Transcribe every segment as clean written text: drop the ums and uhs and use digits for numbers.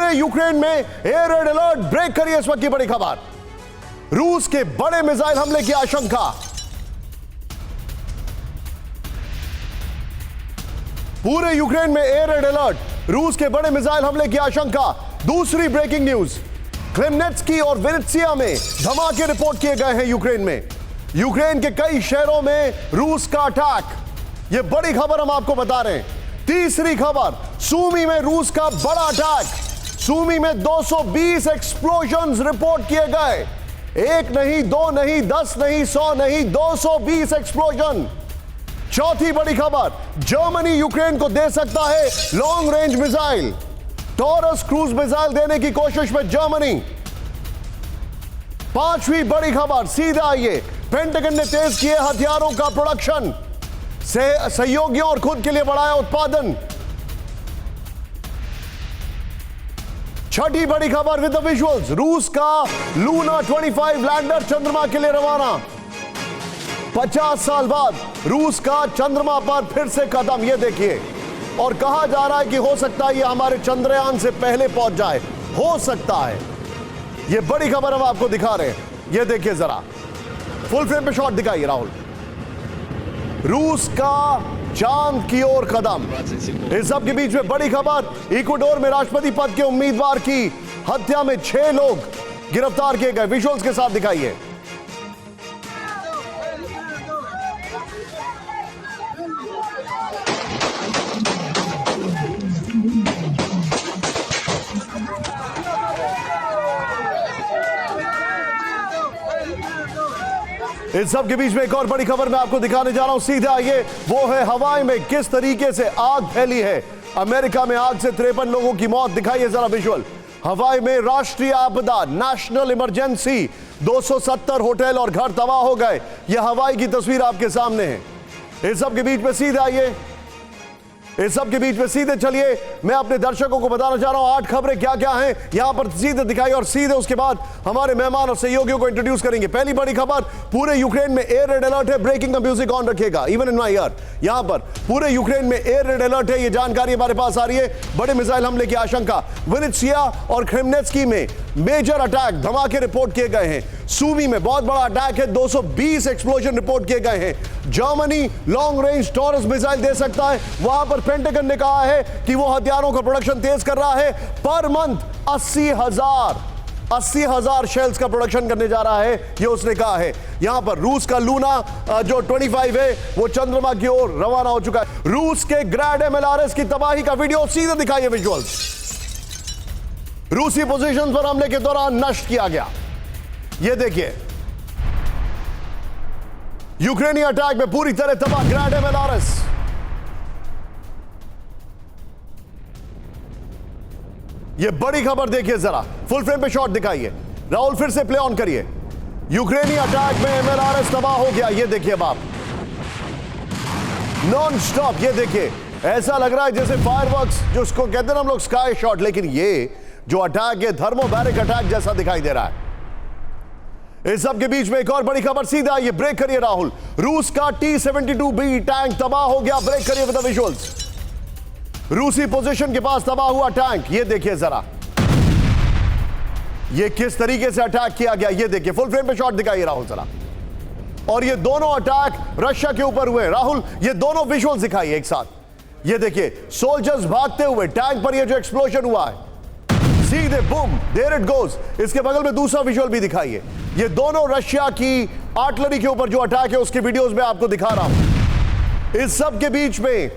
पूरे यूक्रेन में air red alert. Break करिए इस वक्त की बड़ी खबर। रूस के बड़े मिसाइल हमले की आशंका। पूरे यूक्रेन में एयर रेड अलर्ट। रूस के बड़े मिसाइल हमले की आशंका। दूसरी ब्रेकिंग न्यूज, क्रेमनेट्स्की और विनित्सिया में धमाके रिपोर्ट किए गए हैं यूक्रेन में। यूक्रेन के कई शहरों में रूस का अटैक। यह बड़ी खबर हम आपको बता रहे हैं। तीसरी खबर, सूमी में रूस का बड़ा अटैक। सूमी में 220 एक्सप्लोजन्स रिपोर्ट किए गए। एक नहीं, दो नहीं, 10 नहीं, 100 नहीं, 220 एक्सप्लोजन। चौथी बड़ी खबर, जर्मनी यूक्रेन को दे सकता है long range missile. Taurus cruise missile देने की कोशिश में जर्मनी। पांचवी बड़ी खबर, सीधा आइए, पेंटागन ने तेज किए हथियारों का प्रोडक्शन, सहयोगियों और खुद के लिए बढ़ाया उत्पादन। छठी बड़ी खबर विद द विजुअल्स, रूस का लूना 25 लैंडर चंद्रमा के लिए रवाना। 50 साल बाद रूस का चंद्रमा पर फिर से कदम, यह देखिए। और कहा जा रहा है कि हो सकता है यह हमारे चंद्रयान से पहले पहुंच जाए, हो सकता है। यह बड़ी खबर हम आपको दिखा रहे हैं। यह देखिए जरा, फुल फ्रेम पे शॉट दिखाइए राहुल। रूस का चांद की ओर कदम। इस सब के बीच में बड़ी खबर, इक्वाडोर में राष्ट्रपति पद के उम्मीदवार की हत्या में 6 लोग गिरफ्तार किए गए। विजुअल्स के साथ दिखाइए। इस सब के बीच में एक और बड़ी खबर मैं आपको दिखाने जा रहा हूं, सीधा आइए। वो है हवाई में किस तरीके से आग फैली है। अमेरिका में आग से 53 लोगों की मौत। दिखाइए जरा विजुअल। हवाई में राष्ट्रीय आपदा, नेशनल इमरजेंसी, 270 होटल और घर तबाह हो गए। यह हवाई की तस्वीर आपके सामने है। इस सब के बीच में सीधा आइए, इस सब के बीच में सीधे चलिए, मैं अपने दर्शकों को बताना चाह रहा हूं 8 खबरें क्या क्या हैं यहां पर सीधे दिखाई, और सीधे उसके बाद हमारे मेहमान और सहयोगियों को इंट्रोड्यूस करेंगे। पहली बड़ी खबर, पूरे यूक्रेन में एयर रेड अलर्ट है। ब्रेकिंग का म्यूजिक ऑन रखिएगा, इवन इन माय ईयर। यहां पर पूरे यूक्रेन में एयर रेड अलर्ट है, यह जानकारी हमारे पास आ रही है। बड़े मिसाइल हमले की आशंका। विनित्सिया और क्रेमनेट्स्की में मेजर अटैक, धमाके रिपोर्ट किए गए हैं। सूमी में बहुत बड़ा अटैक है, 220 एक्सप्लोजन रिपोर्ट किए गए हैं। Germany long range Taurus missile दे सकता है। वहां पर पेंटागन ने कहा है कि वो हथियारों का प्रोडक्शन तेज कर रहा है। पर मंथ 80,000 शेल्स का प्रोडक्शन करने जा रहा है, ये उसने कहा है। यहां पर रूस का लूना जो 25 है वो चंद्रमा की ओर रवाना हो चुका है। रूस के ग्रैड MLRS की तबाही का वीडियो सीधे दिखाइए विजुअल्स। रूसी पोजीशन पर हमले के दौरान नष्ट किया गया। यह देखिए, यूक्रेनी अटैक में पूरी तरह तबाह ग्रैड MLRS। यह बड़ी खबर देखिए जरा, फुल फ्रेम पे शॉट दिखाइए राहुल, फिर से प्ले ऑन करिए। यूक्रेनी अटैक में MLRS तबाह हो गया। यह देखिए अब आप, नॉन स्टॉप। यह देखिए, ऐसा लग रहा है जैसे फायरवर्क्स, जो उसको कहते हैं हम लोग स्काई शॉट, लेकिन ये जो अटैक है थर्मोबैरिक अटैक जैसा दिखाई दे रहा है। इस सब के बीच में एक और बड़ी खबर, सीधा ये ब्रेक करिए राहुल। रूस का T-72B टैंक तबाह हो गया। ब्रेक करिए विद द विजुअल्स। रूसी पोजीशन के पास तबाह हुआ टैंक, ये देखिए जरा, ये किस तरीके से अटैक किया गया। ये देखिए, फुल फ्रेम पे शॉट दिखाइए राहुल जरा। और ये दोनों अटैक रशिया के ऊपर हुए। राहुल, ये दोनों विजुअल्स दिखाइए एक साथ। ये देखिए, सोल्जर्स भागते हुए टैंक पर ये जो एक्सप्लोजन हुआ है, सीधे बूम, देयर इट गोज। इसके बगल में दूसरा विजुअल भी दिखाइए। ये दोनों रशिया की आर्टिलरी के ऊपर जो अटैक है उसके वीडियोस में आपको दिखा रहा हूं। इस सब के बीच में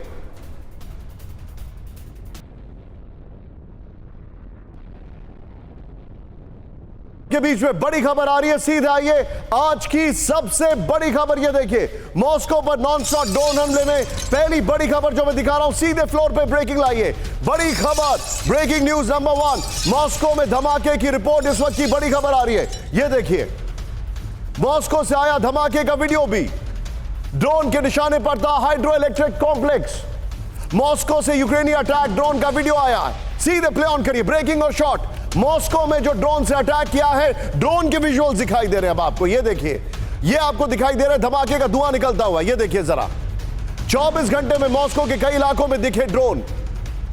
बड़ी खबर आ रही है, सीधे आइए। आज की सबसे बड़ी खबर ये देखिए, मॉस्को पर नॉन स्टॉप ड्रोन हमले में पहली बड़ी खबर जो मैं दिखा रहा हूं, सीधे फ्लोर पे ब्रेकिंग लाइए। बड़ी खबर, ब्रेकिंग न्यूज नंबर 1, मॉस्को में धमाके की रिपोर्ट इस वक्त की बड़ी खबर आ रही है। ये देखिए, मॉस्को से आया धमाके का वीडियो भी। ड्रोन के निशाने पर था हाइड्रो इलेक्ट्रिक कॉम्प्लेक्स। मॉस्को से यूक्रेनी अटैक ड्रोन का वीडियो आया है, सीधे प्ले ऑन करिए, ब्रेकिंग और शॉट। मॉस्को में जो ड्रोन से अटैक किया है, ड्रोन के विजुअल्स दिखाई दे रहे हैं अब आपको। ये देखिए, ये आपको दिखाई दे रहा है धमाके का धुआं निकलता हुआ। ये देखिए जरा, 24 घंटे में मॉस्को के कई इलाकों में दिखे ड्रोन।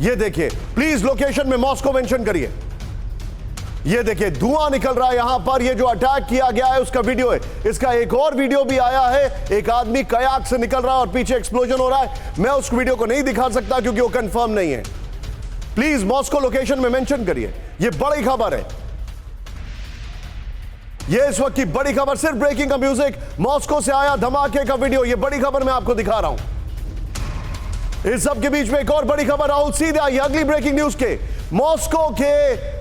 ये देखिए, प्लीज लोकेशन में मॉस्को मेंशन करिए। ये देखिए धुआं निकल रहा है यहां पर। ये जो अटैक किया गया है उसका वीडियो है। इसका एक और वीडियो भी आया है, एक आदमी कयाक से निकल रहा है और पीछे एक्सप्लोजन हो रहा है। मैं उस वीडियो को नहीं दिखा सकता क्योंकि वो कंफर्म नहीं है। प्लीज मॉस्को लोकेशन में मेंशन करिए। ये बड़ी खबर है, ये इस वक्त की बड़ी खबर। सिर्फ ब्रेकिंग का म्यूजिक, मॉस्को से आया धमाके का वीडियो, ये बड़ी खबर मैं आपको दिखा रहा हूं। इस सब के बीच में एक और बड़ी खबर, राहुल सीधे आई अगली ब्रेकिंग न्यूज के। मॉस्को के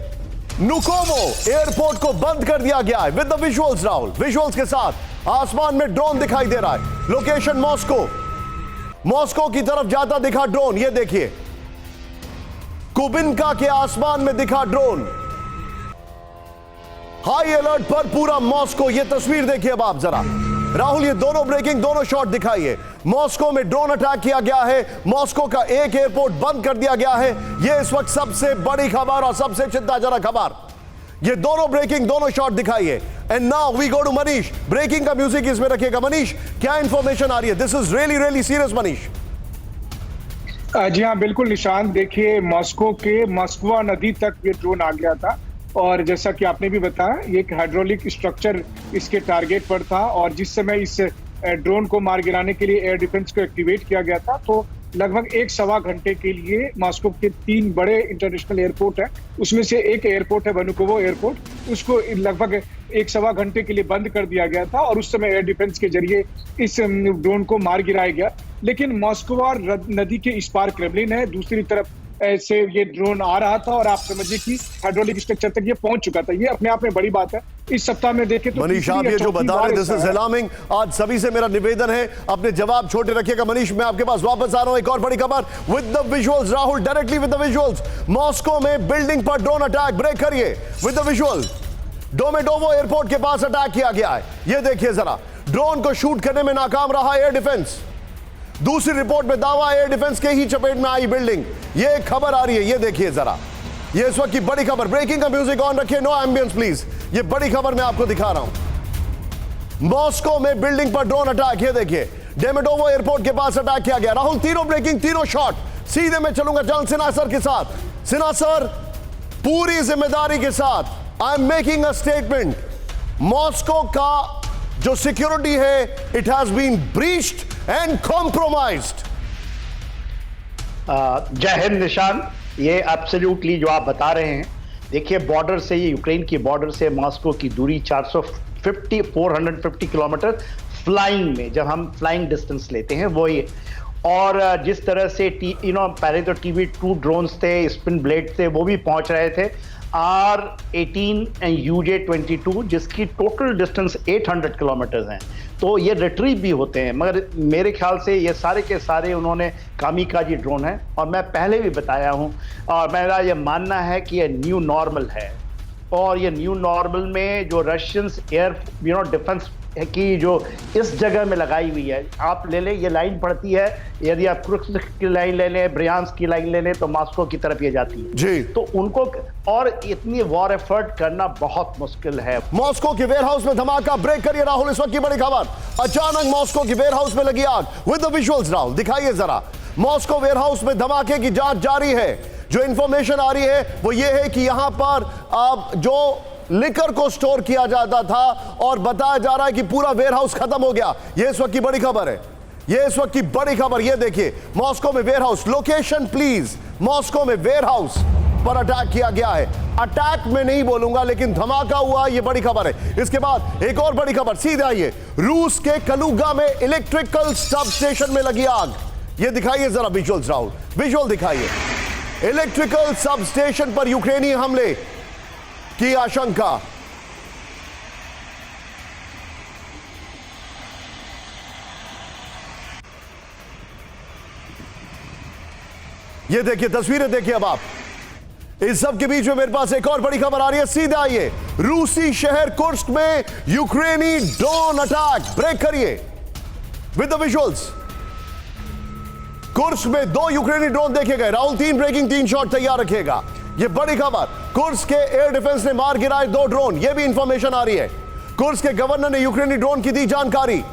नुकोमो एयरपोर्ट को बंद कर दिया गया है। With the visuals Rahul, visuals के साथ आसमान में ड्रोन दिखाई दे रहा है। लोकेशन मॉस्को, मॉस्को की तरफ जाता दिखा ड्रोन। ये देखिए कुबिनका के आसमान में दिखा ड्रोन। हाई अलर्ट पर पूरा मॉस्को। ये तस्वीर देखिए अब आप जरा राहुल, ये दोनों ब्रेकिंग, दोनों शॉट दिखाइए। मॉस्को में ड्रोन अटैक किया गया है, मॉस्को का एक एयरपोर्ट बंद कर दिया गया है। ये इस वक्त सबसे बड़ी खबर और सबसे चिंताजनक खबर। ये दोनों ब्रेकिंग, दोनों शॉट दिखाइए। And now we go to Manish. Breaking का म्यूजिक इसमें रखिएगा। मनीष, क्या इंफॉर्मेशन आ रही है? This is really really serious Manish. जी हाँ, बिल्कुल निशांत। देखिए मॉस्को के मॉस्कवा नदी तक ये ड्रोन आ गया था और जैसा कि आपने भी बताया, ये एक हाइड्रोलिक स्ट्रक्चर इसके टारगेट पर था और जिस समय इस ड्रोन को मार गिराने के लिए एयर डिफेंस को एक्टिवेट किया गया था तो लगभग 1-1.25 घंटे के लिए मॉस्को के 3 बड़े इंटरनेशनल एयरपोर्ट है, उसमें से एक एयरपोर्ट है वनुकोवो एयरपोर्ट, उसको लगभग 1-1.25 घंटे के लिए बंद कर दिया गया था और उस समय एयर डिफेंस के जरिए इस ड्रोन को मार गिराया गया। लेकिन मॉस्को नदी के इस पार क्रेमलिन है, दूसरी तरफ से ये ड्रोन आ रहा था और आप समझिए कि हाइड्रोलिक स्ट्रक्चर तक ये पहुंच चुका था। ये अपने आप में बड़ी बात है। इस सप्ताह में देखें तो मनीष, आप ये जो बता रहे दिस इज अलार्मिंग। आज सभी से मेरा निवेदन है, अपने जवाब छोटे रखिएगा। मनीष, मैं आपके पास वापस आ रहा हूं। एक और बड़ी खबर with the visuals Rahul, directly with the visuals. Moscow में बिल्डिंग पर ड्रोन अटैक, ब्रेक करिए विद द विजुअल। डोमेडोवो एयरपोर्ट के पास अटैक किया गया है। ये देखिए जरा, ड्रोन को शूट करने में नाकाम रहा एयर डिफेंस। दूसरी रिपोर्ट में दावा एयर डिफेंस के ही चपेट में आई बिल्डिंग। ये एक खबर आ रही है, ये देखिए जरा, ये इस वक्त की बड़ी खबर। ब्रेकिंग का म्यूजिक ऑन रखिए, नो एम्बियंस प्लीज। ये बड़ी खबर मैं आपको दिखा रहा हूं। मॉस्को में बिल्डिंग पर ड्रोन अटैक, ये देखिए डोमेडोवो एयरपोर्ट के पास अटैक किया गया। राहुल, तीनों ब्रेकिंग, तीनों शॉट। सीधे मैं चलूंगा जनरल सिन्हा सर के साथ। सिन्हा सर, पूरी जिम्मेदारी के साथ I am making a statement. Moscow का जो सिक्योरिटी है, it has been breached and compromised. Jai Hind निशान। ये एब्सोल्युटली जो आप बता रहे हैं, देखिए बॉर्डर से, ये यूक्रेन की बॉर्डर से मॉस्को की दूरी 450 किलोमीटर फ्लाइंग में, जब हम फ्लाइंग डिस्टेंस लेते हैं वो ये। और जिस तरह से पहले तो TB2 ड्रोन्स थे, स्पिन ब्लेड थे, वो भी पहुंच रहे थे। R-18 एंड UJ-22 जिसकी टोटल डिस्टेंस 800 किलोमीटर हैं, तो ये रिट्रीव भी होते हैं। मगर मेरे ख्याल से ये सारे के सारे उन्होंने कामिकाजी ड्रोन हैं और मैं पहले भी बताया हूं और मेरा ये मानना है कि ये न्यू नॉर्मल है। और ये न्यू नॉर्मल में जो रशियंस एयर डिफेंस की जो इस जगह में लगाई हुई है, आप ले लें, ये लाइन पड़ती है, यदि आप कुर्स्क की लाइन ले लें, ब्रियांस्क की लाइन ले लें, तो मॉस्को की तरफ ये जाती है जी। तो उनको और इतनी वॉर एफर्ट करना बहुत मुश्किल है। मॉस्को के वेयरहाउस में धमाका, ब्रेक करिए राहुल। इस वक्त की बड़ी खबर, अचानक मॉस्को के वेयरहाउस में लगी आग। विद द विजुअल्स राहुल, दिखाइए जरा। मॉस्को वेयरहाउस में धमाके की जांच जारी है। जो इंफॉर्मेशन आ रही है वो ये है कि यहां पर जो लिकर को स्टोर किया जाता था और बताया जा रहा है कि पूरा वेयरहाउस खत्म हो गया। ये इस वक्त की बड़ी खबर है, ये इस वक्त की बड़ी खबर। ये देखिए मॉस्को में वेयरहाउस, लोकेशन प्लीज। मॉस्को में वेयरहाउस पर अटैक किया गया है। अटैक में नहीं बोलूंगा, लेकिन धमाका हुआ, ये बड़ी खबर है। इसके बाद एक और बड़ी खबर, सीधे आइए। रूस के कलुगा में इलेक्ट्रिकल सब स्टेशन में लगी आग। ये दिखाइए जरा विजुअल्स राहुल, विजुअल दिखाइए। इलेक्ट्रिकल सब स्टेशन पर यूक्रेनी हमले की आशंका। ये देखिए तस्वीरें, देखिए अब आप। इस सब के बीच में मेरे पास एक और बड़ी खबर आ रही है, सीधे आइए। रूसी शहर कुर्स्क में यूक्रेनी ड्रोन अटैक, ब्रेक करिए विद द विजुअल्स। कुर्स्क में 2 यूक्रेनी ड्रोन देखे गए। राहुल, 3 ब्रेकिंग, 3 शॉट तैयार रखिएगा। ये बड़ी खबर, कुर्स्क के एयर डिफेंस ने मार गिराए 2 ड्रोन। ये भी इंफॉर्मेशन आ रही है। कुर्स्क के गवर्नर ने यूक्रेनी ड्रोन की दी जानकारी।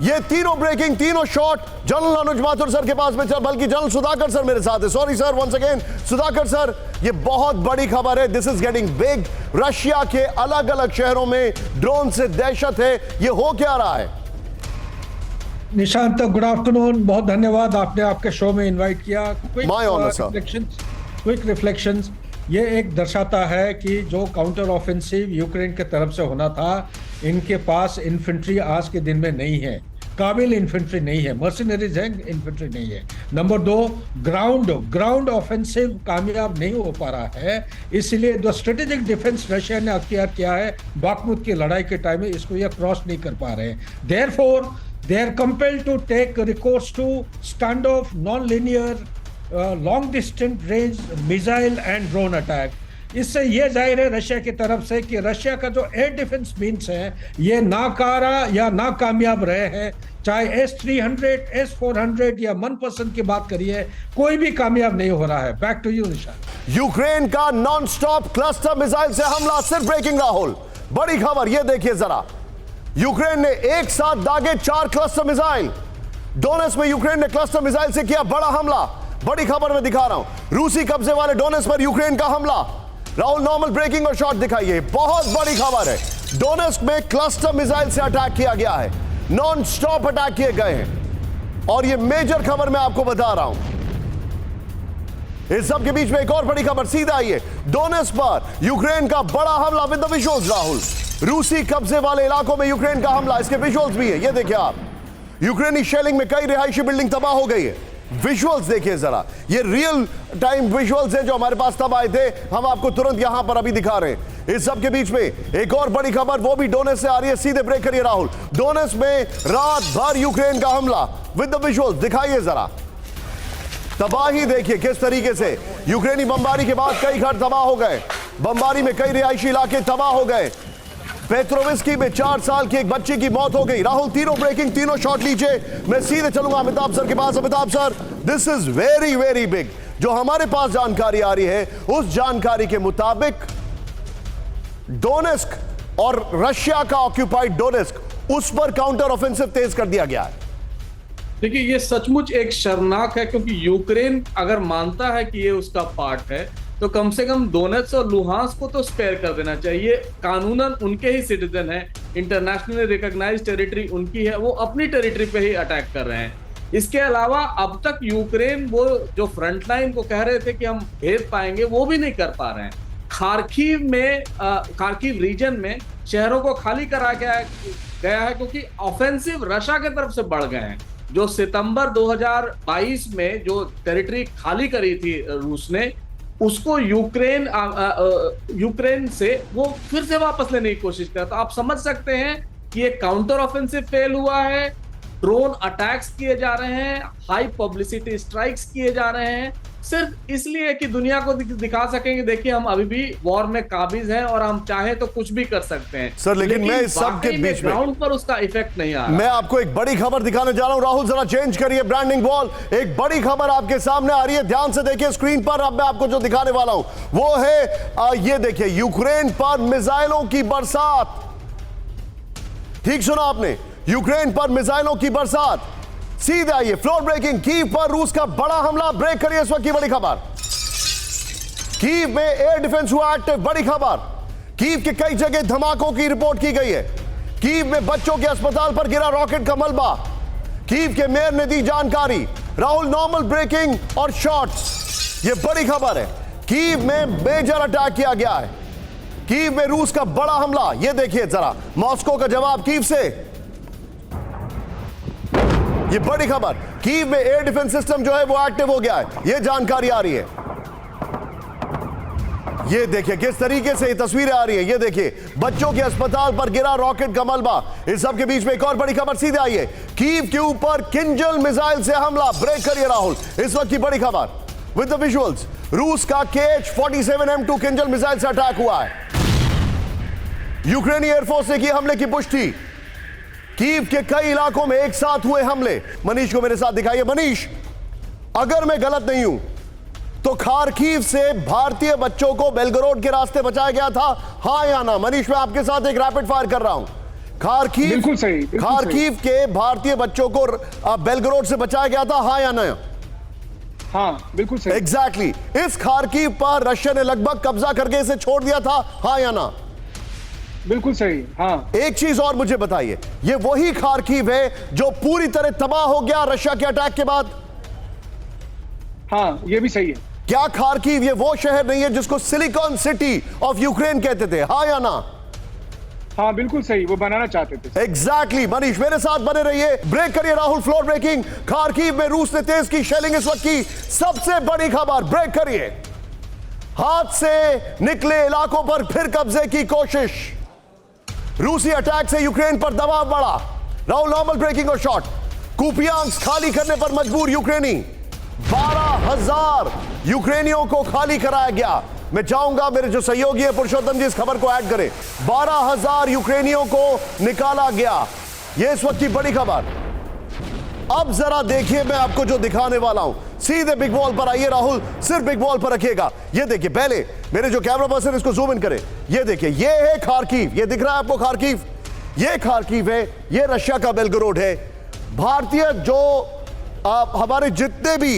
ये तीनों ब्रेकिंग, तीनों शॉट जनरल अनुज माथुर सर के पास में, बल्कि जनरल सुधाकर सर मेरे साथ है। Sorry sir, once again Sudhakar sir, ये बहुत बड़ी खबर है। This is getting big. Russia के अलग अलग शहरों में ड्रोन से दहशत है। ये हो क्या रहा है? Nishant, good afternoon. बहुत धन्यवाद, आपने आपके शो में इनवाइट किया। My honor, sir. Quick reflections ये एक दर्शाता है कि जो काउंटर ऑफेंसिव यूक्रेन के तरफ से होना था, इनके पास इन्फेंट्री आज के दिन में नहीं है, काबिल इन्फेंट्री नहीं है, मर्सिनरीज हैं, इन्फेंट्री नहीं है। नंबर 2, ग्राउंड ऑफेंसिव कामयाब नहीं हो पा रहा है, इसलिए जो स्ट्रेटेजिक डिफेंस रशिया ने अख्तियार किया है बाखमुत की लड़ाई के टाइम में, इसको ये क्रॉस नहीं कर पा रहे हैं। Therefore they are compelled to take recourse to standoff, non-linear, long distance range missile and drone attack। इससे ये जाहिर है रशिया की तरफ से कि रशिया का जो एयर डिफेंस मीन्स है ये नाकारा या नाकामयाब रहे हैं। चाहे S-300, S-400 या मनपसंद की बात करिए, कोई भी कामयाब नहीं हो रहा है। बैक टू यू निशान। यूक्रेन का नॉन स्टॉप क्लस्टर मिसाइल से हमला, सिर्फ ब्रेकिंग राहुल। बड़ी खबर, ये देखिए जरा, यूक्रेन ने एक साथ दागे 4 क्लस्टर मिसाइल। डोनेट्स्क में यूक्रेन ने क्लस्टर मिसाइल से किया बड़ा हमला। बड़ी खबर में दिखा रहा हूं, रूसी कब्जे वाले डोनेट्स्क पर यूक्रेन का हमला। राहुल नॉर्मल ब्रेकिंग और शॉट दिखाइए। बहुत बड़ी खबर है, डोनेट्स्क में क्लस्टर मिसाइल से अटैक किया गया है, नॉन स्टॉप अटैक किए गए हैं। और ये मेजर खबर मैं आपको बता रहा हूं। इस सब के बीच में एक और बड़ी खबर सीधा आइए, डोनेट्स्क पर यूक्रेन का बड़ा हमला विद द विजुअल्स। राहुल, रूसी कब्जे वाले इलाकों में यूक्रेन का हमला, इसके विजुअल्स भी है, ये देखिए आप। यूक्रेनी शेलिंग में कई रिहायशी बिल्डिंग तबाह हो गई है। विजुअल्स देखिए जरा, ये रियल टाइम विजुअल्स हैं जो हमारे पास तब आए थे, हम आपको तुरंत यहां पर अभी दिखा रहे हैं। इस सब के बीच में एक और बड़ी खबर, वो भी डोनेट्स्क से आ रही है। सीधे ब्रेक करिए राहुल। डोनेट्स्क में रात भर यूक्रेन का हमला विद द विजुअल्स दिखाइए जरा। तबाही देखिए किस तरीके से, यूक्रेनी बमबारी के बाद कई घर तबाह हो गए, बमबारी में कई रिहायशी इलाके तबाह हो गए। पेट्रोविस्की में 4 साल की एक बच्ची की मौत हो गई। राहुल, तीनों ब्रेकिंग, तीनों शॉट लीजिए। मैं सीधे चलूंगा अमिताभ सर के पास। Amitabh sir, this is very very big. जो हमारे पास जानकारी आ रही है, उस जानकारी के मुताबिक डोनेट्स्क और रशिया का ऑक्यूपाइड डोनेट्स्क, उस पर काउंटर ऑफेंसिव तेज कर दिया गया है। देखिए, ये सचमुच एक शर्मनाक है, क्योंकि यूक्रेन अगर मानता है कि ये उसका पार्ट है तो कम से कम डोनेट्स्क और लुहांस्क को तो स्पेयर कर देना चाहिए। कानूनन उनके ही सिटीजन हैं, इंटरनेशनली रिकॉग्नाइज्ड टेरिटरी उनकी है, वो अपनी टेरिटरी पे ही अटैक कर रहे हैं। इसके अलावा अब तक यूक्रेन वो जो फ्रंट लाइन को कह रहे थे कि हम भेज पाएंगे, वो भी नहीं कर पा रहे हैं। खार्किव रीजन में शहरों को खाली करा गया है क्योंकि ऑफेंसिव रशिया की तरफ से बढ़ गए हैं। जो सितंबर 2022 में जो टेरिटरी खाली करी थी रूस ने, उसको यूक्रेन से वो फिर से वापस लेने की कोशिश कर। तो आप समझ सकते हैं कि ये काउंटर ऑफेंसिव फेल हुआ है, ड्रोन अटैक्स किए जा रहे हैं, हाई पब्लिसिटी स्ट्राइक्स किए जा रहे हैं, सिर्फ इसलिए कि दुनिया को दिखा सकेंगे देखिए हम अभी भी वॉर में काबिज हैं और हम चाहे तो कुछ भी कर सकते हैं। सर, लेकिन मैं इस सब के बीच में ग्राउंड पर उसका इफेक्ट नहीं आ रहा। मैं आपको एक बड़ी खबर दिखाने जा रहा हूं। राहुल, जरा चेंज करिए ब्रांडिंग वॉल। एक बड़ी खबर आपके सामने आ रही है, ध्यान से देखिए स्क्रीन पर। अब मैं आपको जो दिखाने वाला हूं वो है ये देखिए, यूक्रेन पर मिसाइलों की बरसात। ठीक सुना आपने, यूक्रेन पर मिसाइलों की बरसात। सीधे आइए, फ्लोर ब्रेकिंग, कीव पर रूस का बड़ा हमला। ब्रेक करिए इस वक्त की बड़ी खबर। कीव में एयर डिफेंस हुआ एक्टिव, बड़ी खबर। कीव के कई जगह धमाकों की रिपोर्ट की गई है। कीव में बच्चों के अस्पताल पर गिरा रॉकेट का मलबा। कीव के मेयर ने दी जानकारी। राहुल, नॉर्मल ब्रेकिंग और शॉट्स, ये बड़ी खबर है। कीव में मेजर अटैक किया गया है। कीव में रूस का बड़ा हमला, ये देखिए जरा, मॉस्को का जवाब कीव से। ये बड़ी खबर, कीव में एयर डिफेंस सिस्टम जो है वो एक्टिव हो गया है, ये जानकारी आ रही है। ये देखिए किस तरीके से ये तस्वीरें आ रही है। ये देखिए, बच्चों के अस्पताल पर गिरा रॉकेट का मलबा। इस सब के बीच में एक और बड़ी खबर सीधे आई है, कीव के ऊपर किंजल मिसाइल से हमला। ब्रेक करिए राहुल, इस वक्त की बड़ी खबर विद द विजुअल्स। रूस का KH-47M2 किंजल मिसाइल से अटैक हुआ है। यूक्रेनी एयरफोर्स ने की हमले की पुष्टि। कीव के कई इलाकों में एक साथ हुए हमले। मनीष को मेरे साथ दिखाइए। मनीष, अगर मैं गलत नहीं हूं तो खार्किव से भारतीय बच्चों को बेलगोरोड के रास्ते बचाया गया था, हां या ना? मनीष, मैं आपके साथ एक रैपिड फायर कर रहा हूं। खार्किव, बिल्कुल सही, बिल्कुल खार्किव के भारतीय बच्चों को बेलगरोड से बचाया गया था, हाँ या ना? हाँ बिल्कुल सही। एग्जैक्टली इस खार्किव पर रशिया ने लगभग कब्जा करके इसे छोड़ दिया था, हाँ या ना? बिल्कुल सही। हाँ, एक चीज और मुझे बताइए, ये वही खार्किव है जो पूरी तरह तबाह हो गया रशिया के अटैक के बाद? हाँ ये भी सही है। क्या खार्किव ये वो शहर नहीं है जिसको सिलिकॉन सिटी ऑफ यूक्रेन कहते थे, हाँ या ना? हाँ बिल्कुल सही, वो बनाना चाहते थे। एग्जैक्टली मनीष मेरे साथ बने रहिए, ब्रेक करिए राहुल, फ्लोर ब्रेकिंग। खार्किव में रूस ने तेज की शेलिंग, इस वक्त की सबसे बड़ी खबर, ब्रेक करिए। हाथ से निकले इलाकों पर फिर कब्जे की कोशिश, रूसी अटैक से यूक्रेन पर दबाव बढ़ा। राहुल नॉर्मल ब्रेकिंग और शॉर्ट। कुपियांस्क खाली करने पर मजबूर यूक्रेनी, 12,000 यूक्रेनियों को खाली कराया गया। मैं चाहूंगा मेरे जो सहयोगी है पुरुषोत्तम जी इस खबर को ऐड करें। 12,000 यूक्रेनियों को निकाला गया, यह इस वक्त की बड़ी खबर। अब जरा देखिए मैं आपको जो दिखाने वाला हूं, सीधे बिग बॉल पर आइए राहुल, सिर्फ बिग बॉल पर रखिएगा। ये देखिए, पहले मेरे जो कैमरा पर्सन इसको जूम इन करें, ये देखिए, ये है खार्किव, ये दिख रहा है आपको खार्किव, ये खार्किव है, ये रशिया का बेलगरोड है। भारतीय जो हमारे जितने भी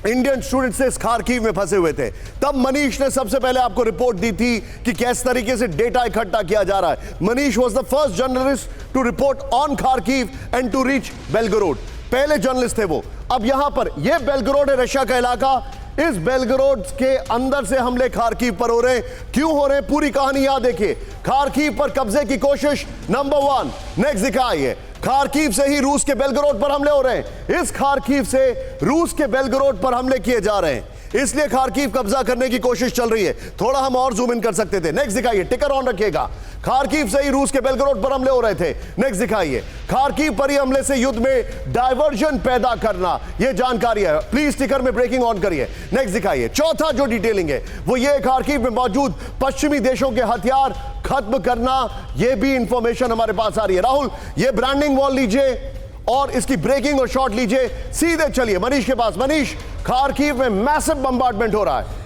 इंडियन स्टूडेंट्स इस खार्किव में फंसे हुए थे, तब मनीष ने सबसे पहले आपको रिपोर्ट दी थी कि किस तरीके से डेटा इकट्ठा किया जा रहा है। Manish was the first journalist to report on Kharkiv and to reach Belgorod, पहले जर्नलिस्ट थे वो। अब यहां पर ये बेलगरोड है, रशिया का इलाका, इस बेलगरोड के अंदर से हमले खार्किव पर हो रहे हैं। क्यों हो रहे हैं, पूरी कहानी याद देखिए। खार्किव पर कब्जे की कोशिश, नंबर 1। नेक्स्ट दिखाइए, खार्किव से ही रूस के बेलगरोड पर हमले हो रहे हैं। इस खार्किव से रूस के बेलगरोड पर हमले किए जा रहे हैं, इसलिए खार्किव कब्जा करने की कोशिश चल रही है। थोड़ा हम और जूम इन कर सकते थे। नेक्स्ट दिखाइए, टिकर ऑन रखिएगा। खार्किव से ही रूस के बेलगरोड पर हमले हो रहे थे। नेक्स्ट दिखाइए, खार्किव पर ही हमले से युद्ध में डायवर्जन पैदा करना, यह जानकारी है। प्लीज टिकर में ब्रेकिंग ऑन करिए। नेक्स्ट दिखाइए, चौथा जो डिटेलिंग है वो ये, खार्किव में मौजूद पश्चिमी देशों के हथियार खत्म करना, यह भी इंफॉर्मेशन हमारे पास आ रही है। राहुल ये ब्रांडिंग वॉल लीजिए और इसकी ब्रेकिंग और शॉट लीजिए। सीधे चलिए मनीष के पास। मनीष, खार्किव में मैसिव बम्बार्डमेंट हो रहा है।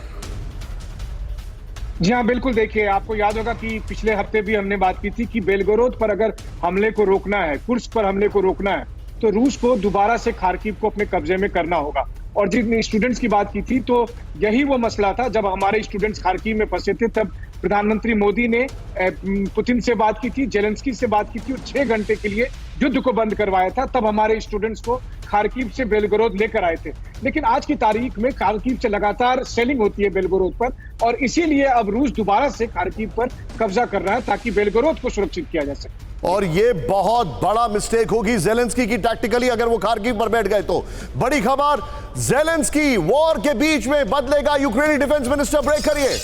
जी हाँ बिल्कुल, देखिए आपको याद होगा कि पिछले हफ्ते भी हमने बात की थी कि बेलगोरोद पर अगर हमले को रोकना है, कुर्स्क पर हमले को रोकना है, तो रूस को दोबारा से खार्किव को अपने कब्जे में करना होगा। और जिन स्टूडेंट्स की बात की थी तो यही वो मसला था। जब हमारे स्टूडेंट्स खार्किव में फंसे थे तब प्रधानमंत्री मोदी ने पुतिन से बात की थी, जेलेंस्की से बात की थी और 6 घंटे के लिए युद्ध को बंद करवाया था। तब हमारे स्टूडेंट्स को खार्किव से बेलगोरोद लेकर आए थे। लेकिन आज की तारीख में खार्किव से लगातार सेलिंग होती है बेलगोरोद पर, और इसीलिए अब रूस दोबारा से खार्किव पर कब्जा कर रहा है ताकि बेलगोरोद को सुरक्षित किया जा सके। और ये बहुत बड़ा मिस्टेक होगी जेलेंस्की की टैक्टिकली, अगर वो खार्किव पर बैठ गए तो। बड़ी खबर, जेलेंस्की वॉर के बीच में बदलेगा यूक्रेनी डिफेंस मिनिस्टर। ब्रेक करिए।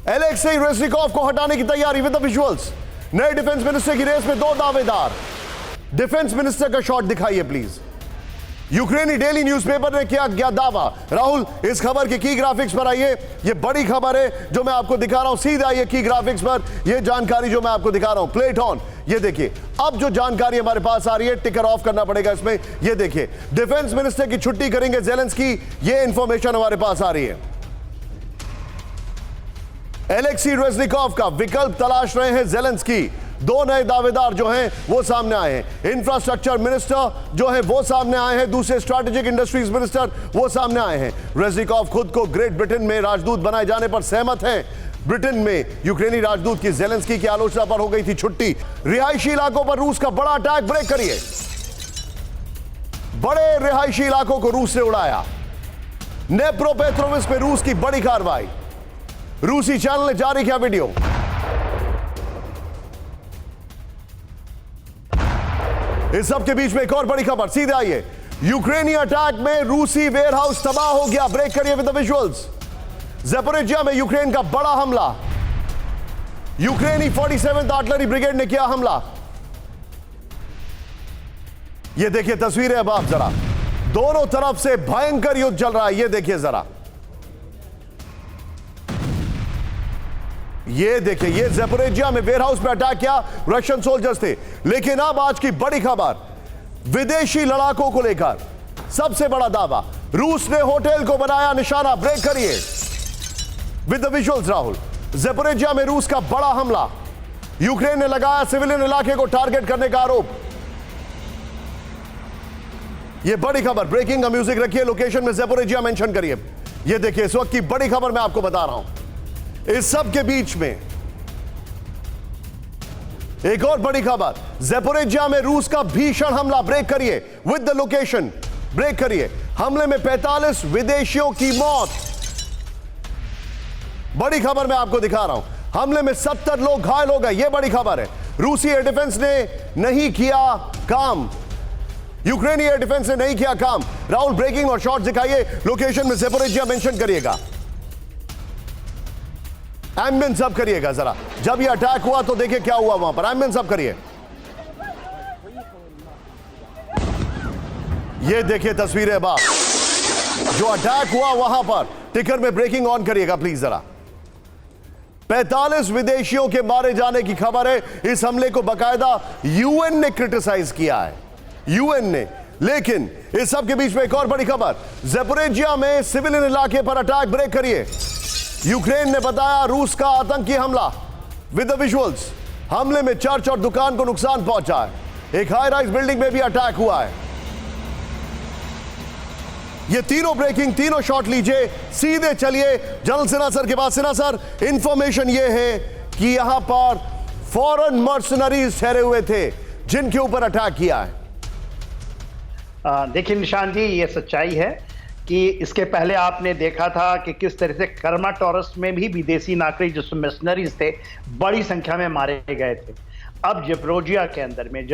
एलेक्सेई रेज़निकोव को हटाने की तैयारी विद द विजुअल्स। नए डिफेंस मिनिस्टर की रेस में 2 दावेदार। डिफेंस मिनिस्टर का शॉट दिखाइए प्लीज। यूक्रेनी डेली न्यूज़पेपर ने किया गया दावा। राहुल इस खबर के की ग्राफिक्स पर आइए, ये बड़ी खबर है जो मैं आपको दिखा रहा हूं। सीधा आइए की ग्राफिक्स पर, ये जानकारी जो मैं आपको दिखा रहा हूं, प्लेट ऑन। ये देखिए, अब जो जानकारी हमारे पास आ रही है, टिकर ऑफ करना पड़ेगा इसमें। ये देखिए, डिफेंस मिनिस्टर की छुट्टी करेंगे जेलेंस्की, ये इंफॉर्मेशन हमारे पास आ रही है। एलेक्सी रेज़निकोव का विकल्प तलाश रहे हैं जेलेंस्की। 2 नए दावेदार जो हैं वो सामने आए हैं। इंफ्रास्ट्रक्चर मिनिस्टर जो है वो सामने आए हैं, दूसरे स्ट्रैटेजिक इंडस्ट्रीज मिनिस्टर वो सामने आए हैं। रेज़निकोव खुद को ग्रेट ब्रिटेन में राजदूत बनाए जाने पर सहमत हैं। ब्रिटेन में यूक्रेनी राजदूत की जेलेंस्की की आलोचना पर हो गई थी छुट्टी। रिहायशी इलाकों पर रूस का बड़ा अटैक। ब्रेक करिए। बड़े रिहायशी इलाकों को रूस ने उड़ाया। नेप्रोपेट्रोविस्क में रूस की बड़ी कार्रवाई। रूसी चैनल ने जारी किया वीडियो। इस सब के बीच में एक और बड़ी खबर, सीधे आइए। यूक्रेनी अटैक में रूसी वेयरहाउस तबाह हो गया। ब्रेक करिए विद द विजुअल्स। ज़ेपोरिजिया में यूक्रेन का बड़ा हमला। यूक्रेनी 47th आर्टिलरी ब्रिगेड ने किया हमला। यह देखिए तस्वीरें अब आप जरा, दोनों तरफ से भयंकर युद्ध चल रहा है। यह देखिए जरा, ये देखिए, ये ज़ेपोरिजिया में वेयरहाउस पे अटैक किया, रशियन सोल्जर्स थे। लेकिन अब आज की बड़ी खबर, विदेशी लड़ाकों को लेकर सबसे बड़ा दावा, रूस ने होटल को बनाया निशाना। ब्रेक करिए with the visuals Rahul. Zaporizhzhia में रूस का बड़ा हमला। यूक्रेन ने लगाया सिविलियन इलाके को टारगेट करने का आरोप। यह बड़ी खबर, ब्रेकिंग का म्यूजिक रखिए, लोकेशन में ज़ैपोरिजिया मेंशन करिए। यह देखिए इस वक्त की बड़ी खबर मैं आपको बता रहा हूं। इस सब के बीच में एक और बड़ी खबर, ज़ैपोरिजिया में रूस का भीषण हमला। ब्रेक करिए विद द लोकेशन, ब्रेक करिए। हमले में 45 विदेशियों की मौत। बड़ी खबर मैं आपको दिखा रहा हूं। हमले में 70 लोग घायल हो गए, यह बड़ी खबर है। रूसी एयर डिफेंस ने नहीं किया काम, यूक्रेनी एयर डिफेंस ने नहीं किया काम। राहुल ब्रेकिंग और शॉट दिखाइए, लोकेशन में ज़ैपोरिजिया मेंशन करिएगा, एम्बियंस अब करिएगा जरा। जब यह अटैक हुआ तो देखिए क्या हुआ वहां पर, एम्बियंस अब करिए। यह देखिए तस्वीरें बाप, जो अटैक हुआ वहां पर। टिकर में ब्रेकिंग ऑन करिएगा प्लीज जरा। 45 विदेशियों के मारे जाने की खबर है। इस हमले को बकायदा यूएन ने क्रिटिसाइज किया है, यूएन ने। लेकिन इस सब के बीच में एक और बड़ी खबर, ज़ैपोरिजिया में सिविलियन इलाके पर अटैक। ब्रेक करिए। यूक्रेन ने बताया रूस का आतंकी हमला विद द विजुअल्स। हमले में चर्च और दुकान को नुकसान पहुंचा है। एक हाई राइज बिल्डिंग में भी अटैक हुआ है। ये तीनों ब्रेकिंग, तीनों शॉट लीजिए, सीधे चलिए जनरल सिन्हा सर के पास। सिन्हा सर, इंफॉर्मेशन ये है कि यहां पर फॉरेन मर्सनरीज ठहरे हुए थे जिनके ऊपर अटैक किया है। देखिए निशान जी, ये सच्चाई है कि इसके पहले आपने देखा था कि किस तरह से कर्माटोरस में भी विदेशी नागरिक जो मिशनरीज थे बड़ी संख्या में मारे गए थे। अब ज़ैपोरिजिया के अंदर में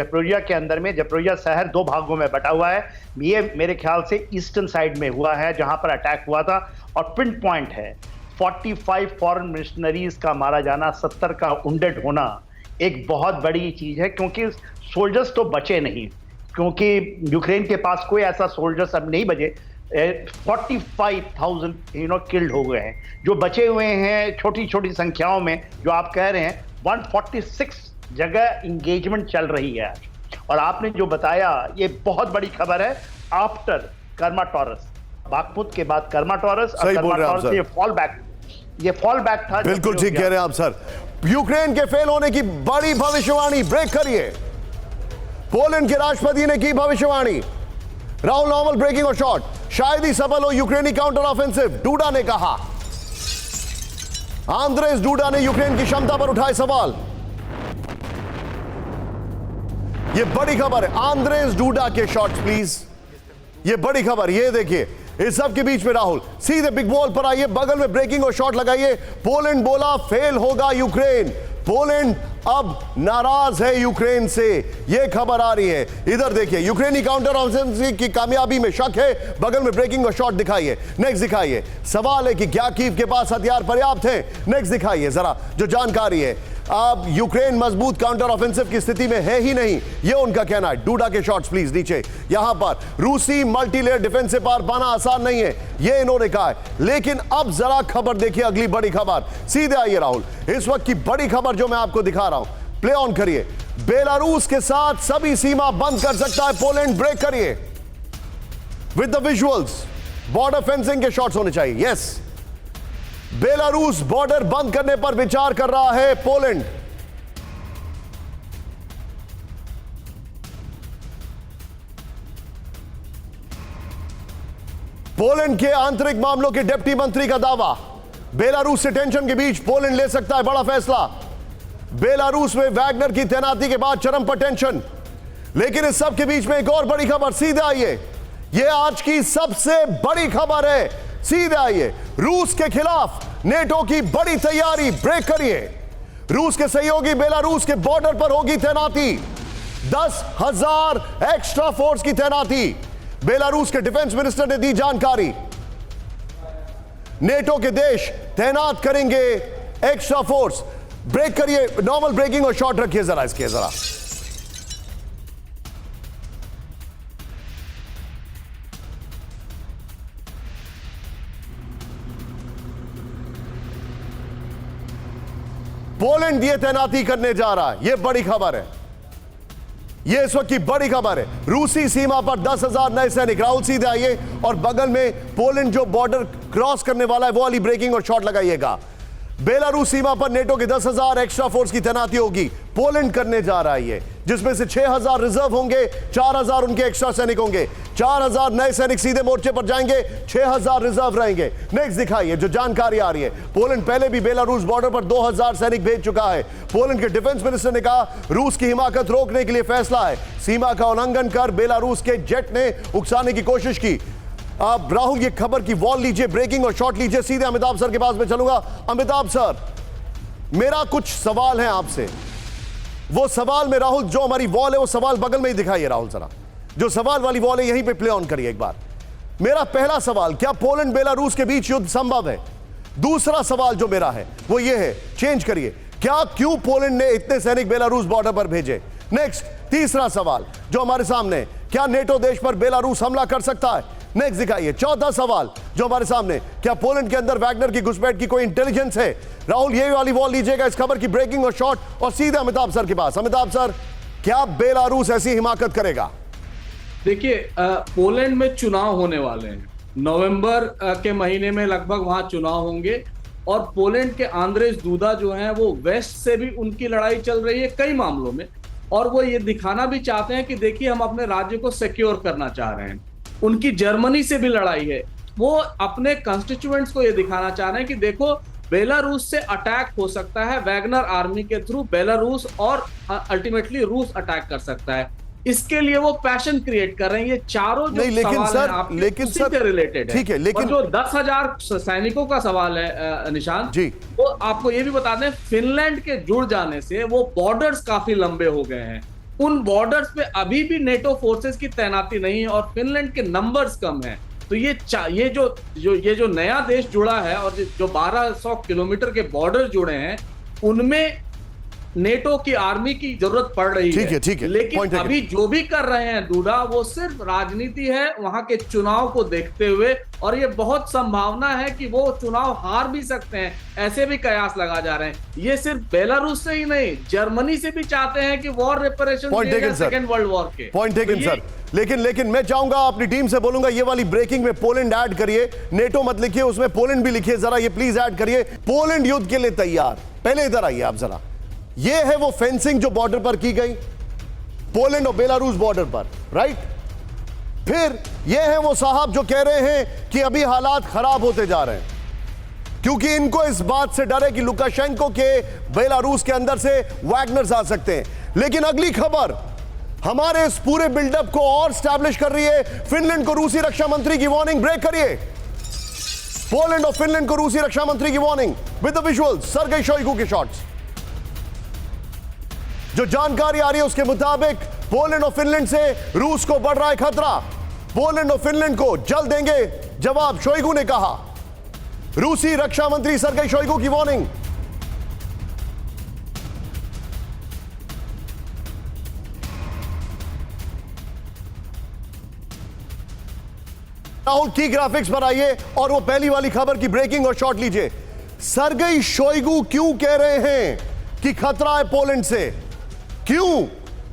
ज़ैपोरिजिया शहर 2 भागों में बटा हुआ है। ये मेरे ख्याल से ईस्टर्न साइड में हुआ है जहां पर अटैक हुआ था, और पिन पॉइंट है 45 फॉरेन मिशनरीज का मारा जाना, 70 का वुंडेड होना एक बहुत बड़ी चीज है, क्योंकि सोल्जर्स तो बचे नहीं, क्योंकि यूक्रेन के पास कोई ऐसा सोल्जर्स अब नहीं बचे। 45,000 किल्ड हो गए हैं। जो बचे हुए हैं छोटी छोटी संख्याओं में, जो आप कह रहे हैं 146 जगह इंगेजमेंट चल रही है आज। और आपने जो बताया ये बहुत बड़ी खबर है। आफ्टर कर्माटोरस, बाखमुत के बाद कर्माटोरस, और कर्माटोरस से ये फॉल बैक था। बिल्कुल ठीक कह रहे हैं आप सर। यूक्रेन के फेल होने की बड़ी भविष्यवाणी। ब्रेक करिए। पोलैंड के राष्ट्रपति ने की भविष्यवाणी। राहुल नॉर्मल ब्रेकिंग और शॉट, शायद ही सफल हो यूक्रेनी काउंटर ऑफेंसिव, डूडा ने कहा। आंद्रेस डूडा ने यूक्रेन की क्षमता पर उठाए सवाल। यह बड़ी खबर है, आंद्रेस डूडा के शॉट्स प्लीज। यह बड़ी खबर, यह देखिए। इस सब के बीच में राहुल सीधे बिग बॉल पर आइए, बगल में ब्रेकिंग और शॉट लगाइए। पोलैंड बोला फेल होगा यूक्रेन। पोलैंड अब नाराज है यूक्रेन से, यह खबर आ रही है। इधर देखिए, यूक्रेनी काउंटर ऑफेंसिव की कामयाबी में शक है। बगल में ब्रेकिंग और शॉट दिखाइए। नेक्स्ट दिखाइए। सवाल है कि क्या कीव के पास हथियार पर्याप्त हैं? नेक्स्ट दिखाइए जरा जो जानकारी है। अब यूक्रेन मजबूत काउंटर ऑफेंसिव की स्थिति में है ही नहीं, यह उनका कहना है। डूडा के शॉट्स प्लीज नीचे। यहां पर रूसी मल्टीलेयर डिफेंस से पार पाना आसान नहीं है, यह इन्होंने कहा है। लेकिन अब जरा खबर देखिए, अगली बड़ी खबर। सीधे आइए राहुल, इस वक्त की बड़ी खबर जो मैं आपको दिखा रहा हूं, प्ले ऑन करिए। बेलारूस के साथ सभी सीमा बंद कर सकता है पोलैंड। ब्रेक करिए with the visuals. Border fencing के शॉट्स होने चाहिए। यस, बेलारूस बॉर्डर बंद करने पर विचार कर रहा है पोलैंड। पोलैंड के आंतरिक मामलों के डिप्टी मंत्री का दावा, बेलारूस से टेंशन के बीच पोलैंड ले सकता है बड़ा फैसला। बेलारूस में वैगनर की तैनाती के बाद चरम पर टेंशन। लेकिन इस सब के बीच में एक और बड़ी खबर। सीधे आइए, यह आज की सबसे बड़ी खबर है। सीधे आइए, रूस के खिलाफ नेटो की बड़ी तैयारी। ब्रेक करिए। रूस के सहयोगी बेलारूस के बॉर्डर पर होगी तैनाती। 10,000 एक्स्ट्रा फोर्स की तैनाती। बेलारूस के डिफेंस मिनिस्टर ने दी जानकारी। नेटो के देश तैनात करेंगे एक्स्ट्रा फोर्स। ब्रेक करिए, नॉर्मल ब्रेकिंग और शॉट रखिए जरा इसके जरा। पोलैंड ये तैनाती करने जा रहा है, यह बड़ी खबर है। यह इस वक्त की बड़ी खबर है। रूसी सीमा पर 10,000 नए सैनिक। राहुल सीधे आइए और बगल में पोलैंड जो बॉर्डर क्रॉस करने वाला है वो वाली ब्रेकिंग और शॉट लगाइएगा। बेलारूस सीमा पर नेटो के 10,000 एक्स्ट्रा फोर्स की तैनाती होगी। पोलैंड करने जा रहा है ये, जिसमें से 6,000 रिजर्व होंगे, 4,000 उनके एक्स्ट्रा सैनिक होंगे। 4,000 नए सैनिक सीधे मोर्चे पर जाएंगे, 6,000 रिजर्व रहेंगे। नेक्स्ट दिखाइए जो जानकारी आ रही है। पोलैंड पहले भी बेलारूस बॉर्डर पर 2,000 सैनिक भेज चुका है। पोलैंड के डिफेंस मिनिस्टर ने कहा रूस की हिमाकत रोकने के लिए फैसला है। सीमा का उल्लंघन कर बेलारूस के जेट ने उकसाने की कोशिश की। अब राहुल ये खबर की वॉल लीजिए, ब्रेकिंग और शॉट लीजिए। सीधे अमिताभ सर के पास में चलूंगा। अमिताभ सर, मेरा कुछ सवाल है आपसे। वो सवाल में राहुल, जो हमारी वॉल है वो सवाल बगल में ही दिखाइए राहुल, जरा जो सवाल वाली वॉल है यहीं पे प्ले ऑन करिए एक बार। मेरा पहला सवाल, क्या पोलैंड बेलारूस के बीच युद्ध संभव है? दूसरा सवाल जो मेरा है वो ये है, चेंज करिए, क्या क्यों पोलैंड ने इतने सैनिक बेलारूस बॉर्डर पर भेजे? नेक्स्ट, तीसरा सवाल जो हमारे सामने, क्या नेटो देश पर बेलारूस हमला कर सकता है? नेक्स्ट दिखाइए। चौथा सवाल जो हमारे सामने, क्या पोलैंड के अंदर वैगनर की घुसपैठ की कोई इंटेलिजेंस है? राहुल ये वाली वॉल लीजिएगा इस खबर की ब्रेकिंग और शॉट, और सीधे अमिताभ सर के पास। अमिताभ सर, क्या बेलारूस ऐसी हिमाकत करेगा? देखिए, पोलैंड में चुनाव होने वाले हैं। नवंबर के महीने में लगभग वहां चुनाव होंगे, और पोलैंड के आंद्रेज दूदा जो हैं वो वेस्ट से भी उनकी लड़ाई चल रही है कई मामलों में, और वो ये दिखाना भी चाहते हैं कि देखिए हम अपने राज्य को सिक्योर करना चाह रहे हैं। उनकी जर्मनी से भी लड़ाई है। वो अपने कंस्टिट्यूएंट्स को ये दिखाना चाह रहे हैं कि देखो बेलारूस से अटैक हो सकता है, वैगनर आर्मी के थ्रू बेलारूस और अल्टीमेटली रूस अटैक कर सकता है। इसके लिए वो पैशन क्रिएट कर रहे हैं। ये चारों जो सवाल हैं आपके, लेकिन उसी से रिलेटेड है। ठीक है, लेकिन जो 10,000 सैनिकों का सवाल है निशांत जी, वो आपको ये भी बता दें, फिनलैंड के जुड़ जाने से वो बॉर्डर्स काफी लंबे हो गए हैं। उन बॉर्डर्स पे अभी भी नेटो फोर्सेस की तैनाती नहीं है, और फिनलैंड के नंबर्स कम हैं। तो ये जो नया देश जुड़ा है, और जो 1200 किलोमीटर के बॉर्डर जुड़े हैं, उनमें नेटो की आर्मी की जरूरत पड़ रही है। ठीक है, लेकिन अभी जो भी कर रहे हैं डूडा, वो सिर्फ राजनीति है वहां के चुनाव को देखते हुए, और ये बहुत संभावना है कि वो चुनाव हार भी सकते हैं, ऐसे भी कयास लगा जा रहे हैं। ये सिर्फ बेलारूस से ही नहीं, जर्मनी से भी चाहते हैं कि war reparation second world war के। Point taken sir. लेकिन मैं चाहूंगा, अपनी टीम से बोलूंगा, ये वाली ब्रेकिंग में पोलैंड ऐड करिए, नेटो मत लिखिए, उसमें पोलैंड भी लिखिए जरा, ये प्लीज ऐड करिए। पोलैंड युद्ध के लिए तैयार। पहले इधर आइए आप जरा। ये है वो फेंसिंग जो बॉर्डर पर की गई, पोलैंड और बेलारूस बॉर्डर पर, राइट? फिर ये है वो साहब जो कह रहे हैं कि अभी हालात खराब होते जा रहे हैं, क्योंकि इनको इस बात से डर है कि लुकाशेंको के बेलारूस के अंदर से वैगनर्स आ सकते हैं। लेकिन अगली खबर हमारे इस पूरे बिल्डअप को और स्टैब्लिश कर रही है। फिनलैंड को रूसी रक्षा मंत्री की वार्निंग, ब्रेक करिए। पोलैंड और फिनलैंड को रूसी रक्षा मंत्री की warning with the visuals, Sergei Shoigu के शॉट्स। जो जानकारी आ रही है उसके मुताबिक पोलैंड और फिनलैंड से रूस को बढ़ रहा है खतरा। पोलैंड और फिनलैंड को जल्द देंगे जवाब, शोइगु ने कहा। रूसी रक्षा मंत्री सर्गेई शोइगु की वार्निंग। राहुल की ग्राफिक्स पर आइए और वो पहली वाली खबर की ब्रेकिंग और शॉट लीजिए। सर्गेई शोइगु क्यों कह रहे हैं कि खतरा है पोलैंड से? क्यों?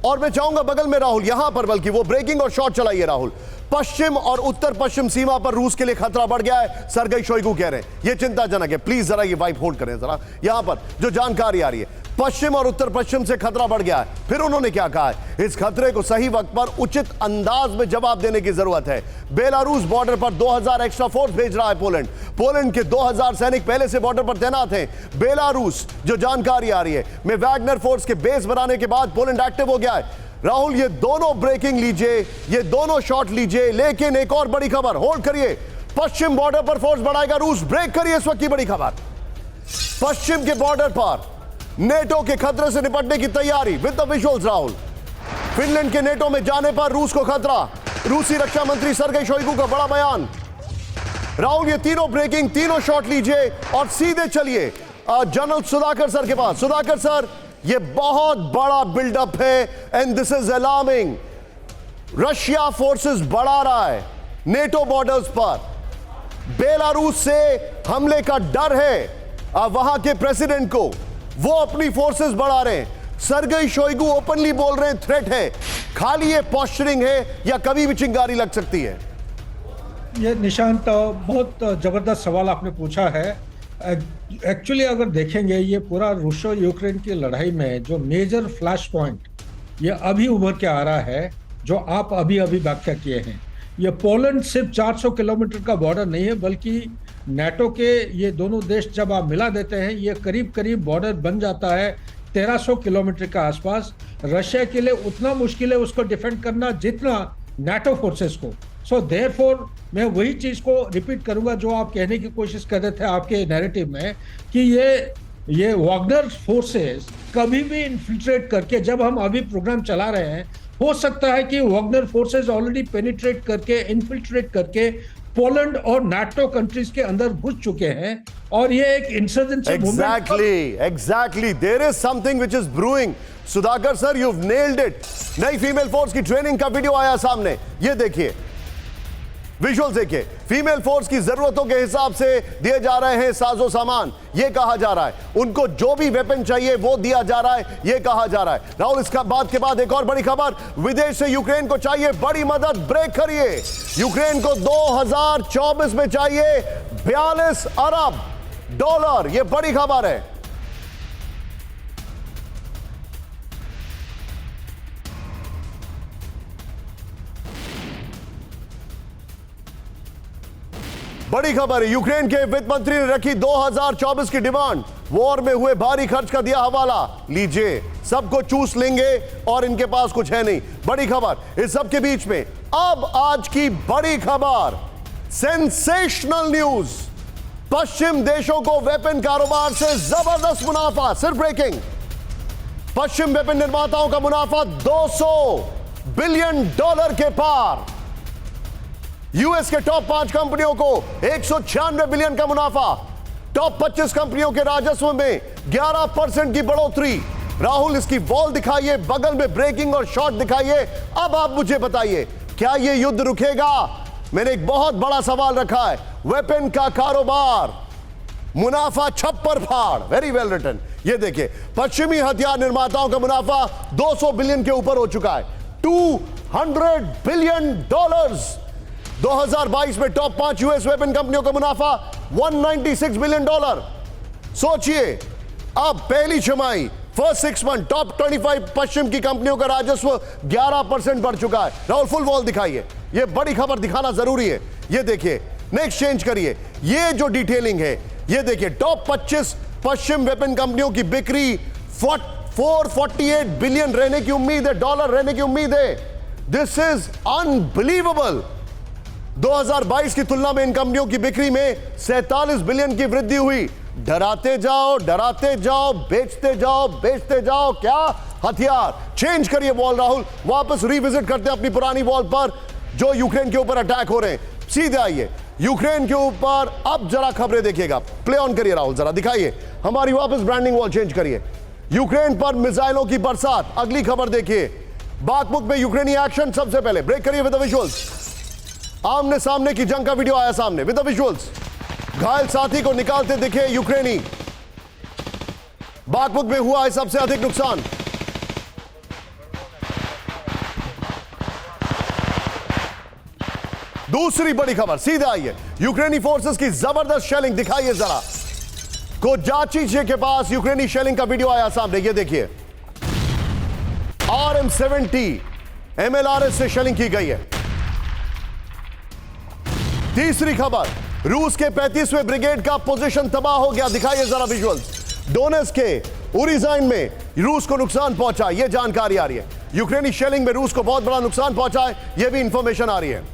और मैं चाहूंगा बगल में राहुल, यहां पर बल्कि वो ब्रेकिंग और शॉट चलाइए राहुल। पश्चिम और उत्तर पश्चिम सीमा पर रूस के लिए खतरा बढ़ गया है, सर्गेई शोइगु कह रहे हैं। यह चिंताजनक है। प्लीज जरा ये वाइप होल्ड करें जरा। यहां पर जो जानकारी आ रही है, पश्चिम और उत्तर पश्चिम से खतरा बढ़ गया है। फिर उन्होंने क्या कहा है? इस खतरे को सही वक्त पर उचित अंदाज में जवाब देने की जरूरत है। बेलारूस बॉर्डर पर 2,000 एक्स्ट्रा फोर्स भेज रहा है पोलैंड। पोलैंड के 2,000 सैनिक पहले से बॉर्डर पर तैनात हैं। बेलारूस, जो जानकारी आ रही है, में वैगनर फोर्स के बेस बनाने के बाद पोलैंड एक्टिव हो गया है। राहुल, ये दोनों ब्रेकिंग लीजिए, ये दोनों शॉट लीजिए, लेकिन एक और बड़ी खबर, होल्ड करिए। पश्चिम बॉर्डर पर फोर्स बढ़ाएगा रूस, ब्रेक करिए इस वक्त की बड़ी खबर। पश्चिम के बॉर्डर पर नेटो के खतरे से निपटने की तैयारी with the visuals Rahul. Finland के नेटो में जाने पर रूस को खतरा, रूसी रक्षा मंत्री सर्गेई शोइगु का बड़ा बयान। राहुल, ये तीनों ब्रेकिंग, तीनों शॉट लीजिए और सीधे चलिए जनरल सुधाकर सर के पास। सुधाकर सर, ये बहुत बड़ा बिल्डअप है and this is alarming. Russia forces बढ़ा रहा है नेटो बॉर्डर्स पर। बेलारूस से हमले का डर है वहां के प्रेसिडेंट को, वो अपनी फोर्सेस बढ़ा रहे हैं। सर्गेई शोइगु ओपनली बोल रहे हैं थ्रेट है। खाली ये पॉस्चरिंग है या कभी भी चिंगारी लग सकती है? ये निशांत, बहुत जबरदस्त सवाल आपने पूछा है। एक्चुअली अगर देखेंगे ये पूरा रूसो यूक्रेन की लड़ाई में जो मेजर फ्लैश पॉइंट ये अभी उभर के आ रहा है, जो आप अभी अभी व्याख्या किए हैं। ये पोलैंड सिर्फ 400 किलोमीटर का बॉर्डर नहीं है, बल्कि नाटो के ये दोनों देश जब आप मिला देते हैं ये करीब करीब बॉर्डर बन जाता है 1300 किलोमीटर का आसपास। रशिया के लिए उतना मुश्किल है उसको डिफेंड करना जितना नाटो फोर्सेस को। सो देयरफॉर मैं वही चीज को रिपीट करूंगा जो आप कहने की कोशिश कर रहे थे आपके नैरेटिव में कि ये वागनर फोर्सेस कभी भी इन्फिल्ट्रेट करके, जब हम अभी प्रोग्राम चला रहे हैं, हो सकता है कि वागनर फोर्सेस ऑलरेडी पेनिट्रेट करके, इन्फिल्ट्रेट करके पोलैंड और नाटो कंट्रीज के अंदर घुस चुके हैं और ये एक insurgency movement. Exactly there is something which is brewing. Sudhakar sir, you have nailed it. नई फीमेल फोर्स की ट्रेनिंग का वीडियो आया सामने, ये देखिए, विजुअल देखिए। फीमेल फोर्स की जरूरतों के हिसाब से दिए जा रहे हैं साजो सामान, ये कहा जा रहा है। उनको जो भी वेपन चाहिए वो दिया जा रहा है, ये कहा जा रहा है। राहुल, इसका बात के बाद एक और बड़ी खबर, विदेश से यूक्रेन को चाहिए बड़ी मदद, ब्रेक करिए। यूक्रेन को 2024 में चाहिए 42 अरब डॉलर, ये बड़ी खबर है। बड़ी खबर है, यूक्रेन के वित्त मंत्री ने रखी 2024 की डिमांड। वॉर में हुए भारी खर्च का दिया हवाला, लीजिए, सबको चूस लेंगे और इनके पास कुछ है नहीं। बड़ी खबर। इस सब के बीच में अब आज की बड़ी खबर, सेंसेशनल न्यूज, पश्चिम देशों को वेपन कारोबार से जबरदस्त मुनाफा। सिर्फ ब्रेकिंग, पश्चिम वेपन निर्माताओं का मुनाफा 200 बिलियन डॉलर के पार। यूएस के टॉप 5 कंपनियों को 196 बिलियन का मुनाफा, टॉप 25 कंपनियों के राजस्व में 11% की बढ़ोतरी। राहुल, इसकी वॉल दिखाइए, बगल में ब्रेकिंग और शॉर्ट दिखाइए। अब आप मुझे बताइए, क्या यह युद्ध रुकेगा? मैंने एक बहुत बड़ा सवाल रखा है। वेपन का कारोबार, मुनाफा छप्पर फाड़, वेरी वेल रिटन। ये देखिए, पश्चिमी हथियार निर्माताओं का मुनाफा 200 बिलियन के ऊपर हो चुका है, 200 बिलियन डॉलर्स। 2022 में टॉप 5 यूएस वेपन कंपनियों का मुनाफा 196 बिलियन डॉलर। सोचिए, अब पहली छमाही, फर्स्ट 6 मंथ, टॉप 25 पश्चिम की कंपनियों का राजस्व 11% बढ़ चुका है। राहुल, फुल वॉल दिखाइए, यह बड़ी खबर दिखाना जरूरी है। यह देखिए, नेक्स्ट चेंज करिए, यह जो डिटेलिंग है, यह देखिए, टॉप 25 पश्चिम वेपन कंपनियों की बिक्री 448 बिलियन रहने की उम्मीद है, डॉलर रहने की उम्मीद है। This is unbelievable. 2022 की तुलना में इन कंपनियों की बिक्री में 47 बिलियन की वृद्धि हुई। डराते जाओ, डराते जाओ, बेचते जाओ, बेचते जाओ। क्या हथियार? चेंज करिए वॉल राहुल, वापस रिविजिट करते हैं अपनी पुरानी वॉल पर जो यूक्रेन के ऊपर अटैक हो रहे हैं। सीधे आइए यूक्रेन के ऊपर, अब जरा खबरें देखिएगा। प्ले ऑन करिए राहुल, जरा दिखाइए हमारी वापस ब्रांडिंग वॉल, चेंज करिए। यूक्रेन पर मिसाइलों की बरसात, अगली खबर देखिए। बाखमुख में यूक्रेनी एक्शन, सबसे पहले ब्रेक करिए विद द विजुअल्स। आमने सामने की जंग का वीडियो आया सामने विद द विजुअल्स। घायल साथी को निकालते दिखे यूक्रेनी। बाखमुख में हुआ है सबसे अधिक नुकसान। दूसरी बड़ी खबर, सीधे आइए, यूक्रेनी फोर्सेस की जबरदस्त शेलिंग दिखाइए जरा। कोजाचीचे के पास यूक्रेनी शेलिंग का वीडियो आया सामने, ये देखिए। RM-70 MLRS से शेलिंग की गई है। तीसरी खबर, रूस के 35वें ब्रिगेड का पोजीशन तबाह हो गया, दिखाइए जरा विजुअल्स। डोनेट्स्क के उरिज़ाइन में रूस को नुकसान पहुंचा, यह जानकारी आ रही है। यूक्रेनी शेलिंग में रूस को बहुत बड़ा नुकसान पहुंचा है, यह भी इंफॉर्मेशन आ रही है।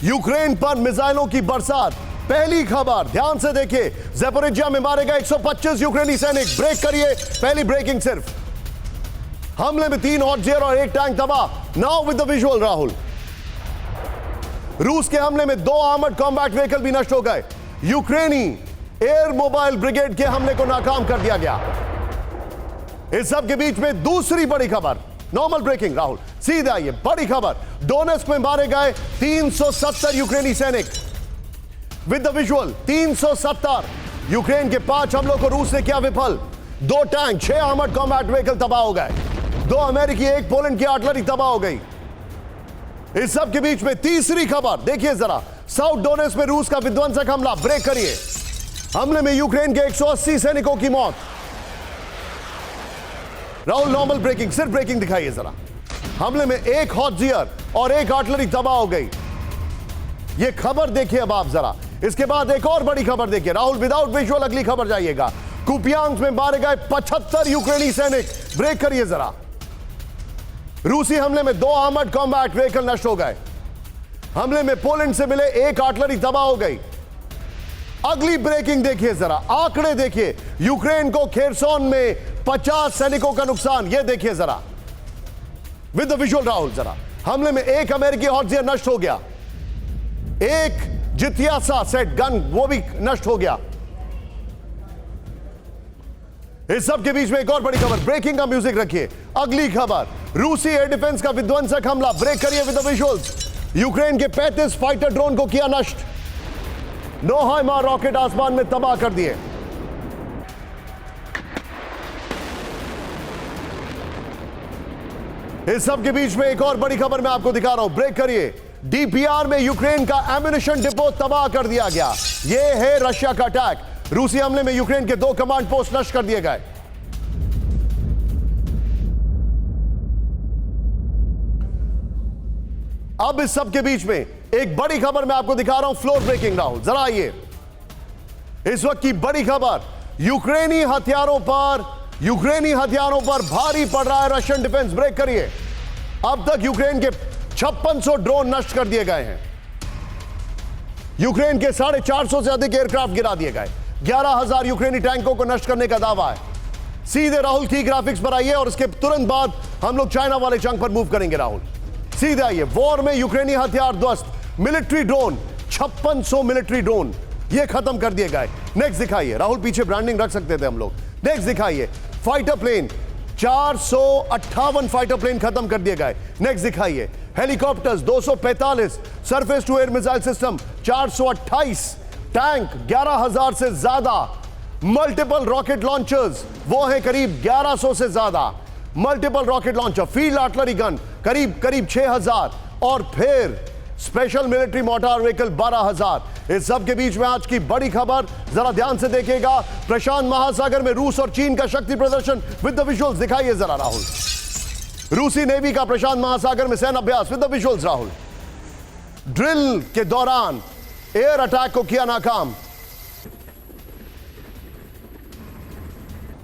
यूक्रेन पर मिसाइलों की बरसात, पहली खबर ध्यान से देखिए। ज़ैपोरिज़िया में मारे गए 125 यूक्रेनी सैनिक। ब्रेक करिए, पहली ब्रेकिंग सिर्फ। हमले में 3 हॉटजेयर और 1 टैंक तबाह। Now with the visual Rahul. रूस के हमले में 2 आर्मर्ड कॉम्बैट व्हीकल भी नष्ट हो गए। यूक्रेनी एयर मोबाइल ब्रिगेड के हमले को नाकाम कर दिया गया। इस सब के बीच में दूसरी बड़ी खबर, नॉर्मल ब्रेकिंग राहुल, सीधे आइए, बड़ी खबर। डोनेट्स्क में मारे गए 370 यूक्रेनी सैनिक विद द विजुअल। 370। यूक्रेन के 5 हमलों को रूस ने किया विफल। 2 टैंक, 6 आर्मर्ड कॉम्बैट व्हीकल तबाह हो गए। 2 अमेरिकी, 1 पोलैंड की आर्टिलरी तबाह हो गई। इस सब के बीच में तीसरी खबर देखिए जरा, साउथ डोनेट्स्क में रूस का विध्वंसक हमला, ब्रेक करिए। हमले में यूक्रेन के 180 सैनिकों की मौत। राहुल नॉर्मल ब्रेकिंग, सिर्फ ब्रेकिंग दिखाइए जरा। हमले में एक हॉटजियर और एक आर्टिलरी तबाह हो गई। यह खबर देखिए अब आप जरा। इसके बाद एक और बड़ी खबर देखिए राहुल, विदाउट विजुअल अगली खबर जाइएगा। कुपियांस्क में मारे गए 75 यूक्रेनी सैनिक, ब्रेक करिए जरा। रूसी हमले में 2 आर्मर्ड कॉम्बैट व्हीकल नष्ट हो गए। हमले में पोलैंड से मिले एक आर्टिलरी तबाह हो गई। अगली ब्रेकिंग देखिए जरा, आंकड़े देखिए। यूक्रेन को खेरसोन में 50 सैनिकों का नुकसान, यह देखिए जरा विद द विजुअल राहुल जरा। हमले में एक अमेरिकी हॉटजियर नष्ट हो गया, एक जित्यासा सेट गन वो भी नष्ट हो गया। इस सब के बीच में एक और बड़ी खबर, ब्रेकिंग का म्यूजिक रखिए। अगली खबर, रूसी एयर डिफेंस का विध्वंसक हमला, ब्रेक करिए विद द विजुअल्स। यूक्रेन के 35 फाइटर ड्रोन को किया नष्ट। 9 हाइमार रॉकेट आसमान में तबाह कर दिए। इस सब के बीच में एक और बड़ी खबर मैं आपको दिखा रहा हूं, ब्रेक करिए। डीपीआर में यूक्रेन का एम्युनिशन डिपो तबाह कर दिया गया। यह है रशिया का अटैक। रूसी हमले में यूक्रेन के 2 कमांड पोस्ट नष्ट कर दिए गए। अब इस सब के बीच में एक बड़ी खबर मैं आपको दिखा रहा हूं, फ्लोर ब्रेकिंग राहुल जरा आइए। इस वक्त की बड़ी खबर, यूक्रेनी हथियारों पर भारी पड़ रहा है रशियन डिफेंस, ब्रेक करिए। अब तक यूक्रेन के 5600 ड्रोन नष्ट कर दिए गए हैं। यूक्रेन के 450 से अधिक एयरक्राफ्ट गिरा दिए गए। 11000 यूक्रेनी टैंकों को नष्ट करने का दावा है। सीधे राहुल की ग्राफिक्स पर आइए और इसके तुरंत बाद हम लोग चाइना वाले चंक पर मूव करेंगे। राहुल सीधे आइए। वॉर में यूक्रेनी हथियार ध्वस्त, मिलिट्री ड्रोन 5600 मिलिट्री ड्रोन ये खत्म कर दिए गए। नेक्स्ट दिखाइए राहुल, पीछे ब्रांडिंग रख सकते थे हम लोग। नेक्स्ट दिखाइए, फाइटर प्लेन 458 फाइटर प्लेन खत्म कर दिए गए। नेक्स्ट दिखाइए, helicopters 245, surface to air missile system 428, tank 11000 से ज्यादा, मल्टीपल रॉकेट लॉन्चर्स वो है करीब 1100 से ज्यादा, multiple rocket launcher, field artillery gun करीब 6000 और फिर स्पेशल मिलिट्री मोटार व्हीकल 12000। इस सब के बीच में आज की बड़ी खबर जरा ध्यान से देखिएगा, प्रशांत महासागर में रूस और चीन का शक्ति प्रदर्शन विद द विजुअल्स दिखाइए जरा राहुल। रूसी नेवी का प्रशांत महासागर में सैन्य अभ्यास with the visuals Rahul. Drill के दौरान एयर अटैक को किया नाकाम।